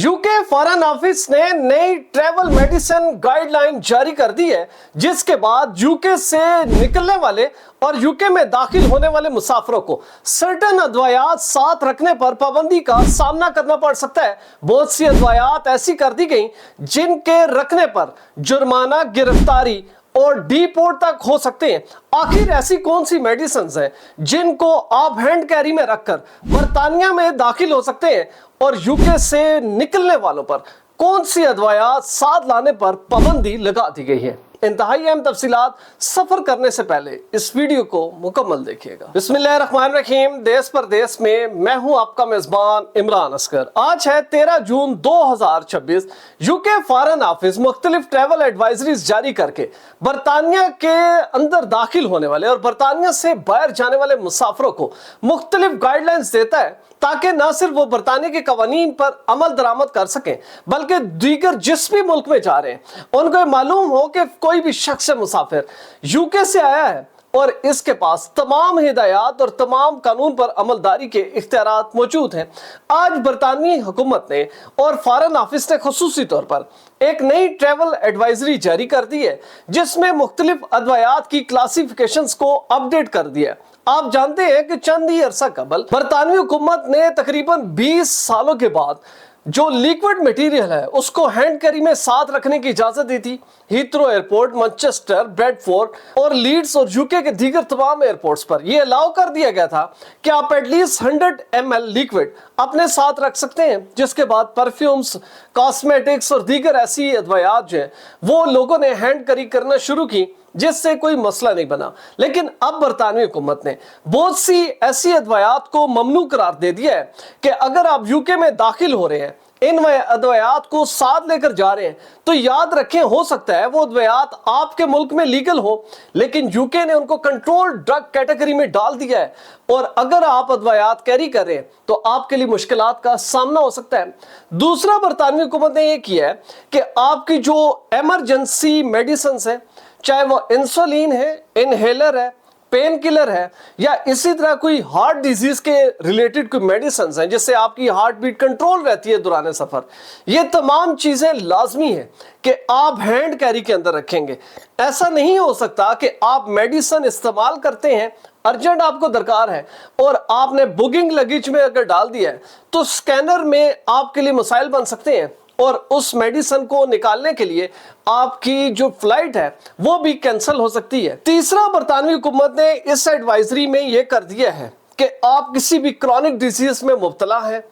UK foreign office ने नई travel medicine guideline जारी कर दी है, जिसके बाद यूके से निकलने वाले और यूके में दाखिल होने वाले मुसाफिरों को सर्टेन अदवायात साथ रखने पर पाबंदी का सामना करना पड़ सकता है। बहुत सी अदवायात ऐसी कर दी गई जिनके रखने पर जुर्माना, गिरफ्तारी और डीपोर्ट तक हो सकते हैं। आखिर ऐसी कौन सी मेडिसिन हैं जिनको आप हैंड कैरी में रखकर बर्तानिया में दाखिल हो सकते हैं, और यूके से निकलने वालों पर कौन सी अदवायात साथ लाने पर पाबंदी लगा दी गई है। इंतहाई अहम तफसीलात सफर करने से पहले इस वीडियो को मुकम्मल देखिएगा। बिस्मिल्लाहिर्रहमानिर्रहीम। देश परदेश में मैं हूं आपका मेजबान इमरान असगर। आज है 13 जून 2026। यूके फॉरेन ऑफिस मुख्तलिफ ट्रैवल एडवाइजरीज जारी करके बरतानिया के अंदर दाखिल होने वाले और बरतानिया से बाहर जाने वाले मुसाफिरों को मुख्तलिफ गाइडलाइंस देता है, ताकि न सिर्फ वो बरतानिया के कवानीन पर अमल दरामद कर सकें, बल्कि दीगर जिस भी मुल्क में जा रहे हैं उनको मालूम हो कि कोई भी शख्स मुसाफिर यूके से आया है और इसके पास तमाम हिदायत और तमाम कानून पर अमलदारी के इख्तियारात मौजूद हैं। आज बरतानवी हुकूमत ने और फॉरेन ऑफिस ने खुसूसी तौर पर एक नई ट्रैवल एडवाइजरी जारी कर दी है, जिसमें मुख्तलिफ अदवायात की क्लासिफिकेशंस को अपडेट कर दिया है। आप जानते हैं कि चंद ही अरसा कबल बरतानवी हुकूमत ने तकरीबन 20 सालों के बाद जो लिक्विड मटेरियल है उसको हैंड कैरी में साथ रखने की इजाजत दी थी। हीथ्रो एयरपोर्ट, मैनचेस्टर, ब्रेडफोर्ड और लीड्स और यूके के दीगर तमाम एयरपोर्ट्स पर यह अलाउ कर दिया गया था कि आप एटलीस्ट 100 ml लिक्विड अपने साथ रख सकते हैं, जिसके बाद परफ्यूम्स, कॉस्मेटिक्स और दीगर ऐसी अदवायात जो है वो लोगों ने हैंड कैरी करना शुरू की, जिससे कोई मसला नहीं बना। लेकिन अब बरतानवी हुकूमत ने बहुत सी ऐसी अदवायात को ममनू करार दे दिया है कि अगर आप यूके में दाखिल हो रहे हैं, इन अदवायात को साथ लेकर जा रहे हैं, तो याद रखें हो सकता है वो अदवायात आपके मुल्क में लीगल हो, लेकिन यूके ने उनको कंट्रोल ड्रग कैटेगरी में डाल दिया है, और अगर आप अदवायात कैरी कर रहे हैं तो आपके लिए मुश्किलात का सामना हो सकता है। दूसरा, बरतानवी हुकूमत ने यह किया है कि आपकी जो इमरजेंसी मेडिसिन है, चाहे वो इंसुलिन है, इनहेलर है, पेन किलर है, या इसी तरह कोई हार्ट डिजीज के रिलेटेड कोई मेडिसिन हैं जिससे आपकी हार्ट बीट कंट्रोल रहती है दौरान सफर, ये तमाम चीजें लाजमी है कि आप हैंड कैरी के अंदर रखेंगे। ऐसा नहीं हो सकता कि आप मेडिसिन इस्तेमाल करते हैं, अर्जेंट आपको दरकार है, और आपने बुकिंग लगेज में अगर डाल दिया है तो स्कैनर में आपके लिए मसाइल बन सकते हैं, और उस मेडिसिन को निकालने के लिए आपकी जो फ्लाइट है वो भी कैंसिल हो सकती है। तीसरा, बरतानवी हुकूमत ने इस एडवाइजरी में यह कर दिया है कि आप किसी भी क्रॉनिक डिजीज में मुब्तला है,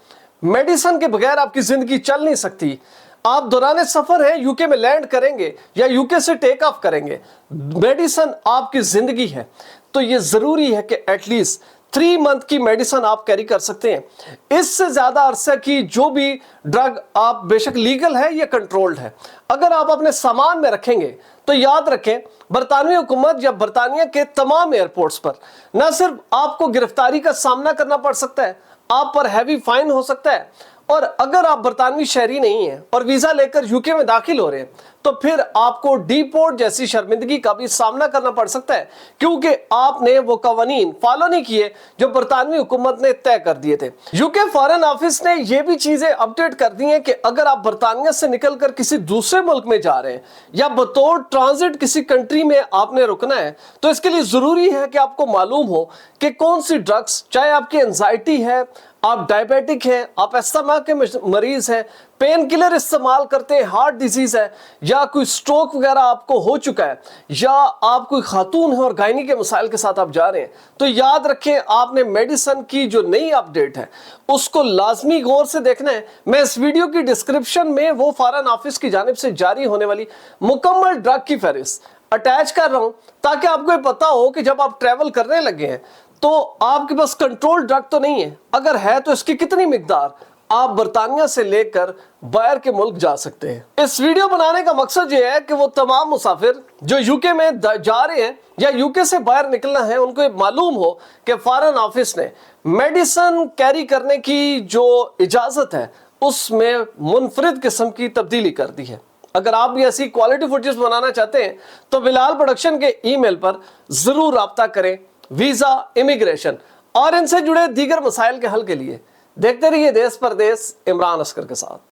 मेडिसिन के बगैर आपकी जिंदगी चल नहीं सकती, आप दौरान सफर है यूके में लैंड करेंगे या यूके से टेक ऑफ करेंगे, मेडिसिन आपकी जिंदगी है, तो ये जरूरी है कि एटलीस्ट 3 मंथ की मेडिसिन आप कैरी कर सकते हैं। इससे ज्यादा अरसे की जो भी ड्रग आप बेशक लीगल है या कंट्रोल्ड है, अगर आप अपने सामान में रखेंगे तो याद रखें बरतानवी हुकूमत या बरतानिया के तमाम एयरपोर्ट्स पर न सिर्फ आपको गिरफ्तारी का सामना करना पड़ सकता है, आप पर हैवी फाइन हो सकता है, और अगर आप बरतानवी शहरी नहीं हैं और वीजा लेकर यूके में दाखिल हो रहे हैं तो फिर आपको डीपोर्ट जैसी शर्मिंदगी का भी सामना करना पड़ सकता है, क्योंकि आपने वो कवानीन फॉलो नहीं किए जो बरतानवी हुकूमत ने तय कर दिए थे। यूके फॉरेन ऑफिस ने ये भी चीजें अपडेट कर दी हैं कि अगर आप बरतानिया से निकलकर किसी दूसरे मुल्क में जा रहे हैं या बतौर ट्रांजिट किसी कंट्री में आपने रुकना है, तो इसके लिए जरूरी है कि आपको मालूम हो कि कौन सी ड्रग्स, चाहे आपकी एंजाइटी है, आप डायबिटिक हैं, आप अस्थमा के मरीज हैं, पेन किलर इस्तेमाल करते हैं, हार्ट डिजीज है, या कोई स्ट्रोक वगैरह आपको हो चुका है, या आप कोई खातून है और गायनी के मसाइल के साथ आप जा रहे हैं, तो याद रखें आपने मेडिसिन की जो नई अपडेट है उसको लाजमी गौर से देखना है। मैं इस वीडियो की डिस्क्रिप्शन में वो फॉरेन ऑफिस की जानिब से जारी होने वाली मुकम्मल ड्रग की फहरिस्त अटैच कर रहा हूं, ताकि आपको ये पता हो कि जब आप ट्रैवल करने लगे हैं तो आपके पास कंट्रोल ड्रग तो नहीं है, अगर है तो इसकी कितनी मिकदार आप बरतानिया से लेकर बाहर के मुल्क जा सकते हैं। इस वीडियो बनाने का मकसद ये है कि वो तमाम मुसाफिर जो यूके में जा रहे हैं या यूके से बाहर निकलना है, उनको मालूम हो कि फॉरेन ऑफिस ने मेडिसिन कैरी करने की जो इजाजत है उसमें मुनफरिद किस्म की तब्दीली कर दी है। अगर आप भी ऐसी क्वालिटी फुटेज बनाना चाहते हैं तो बिलाल प्रोडक्शन के ईमेल पर जरूर राब्ता करें। वीजा, इमिग्रेशन और इनसे जुड़े दीगर मसाइल के हल के लिए देखते रहिए देश परदेश इमरान असगर के साथ।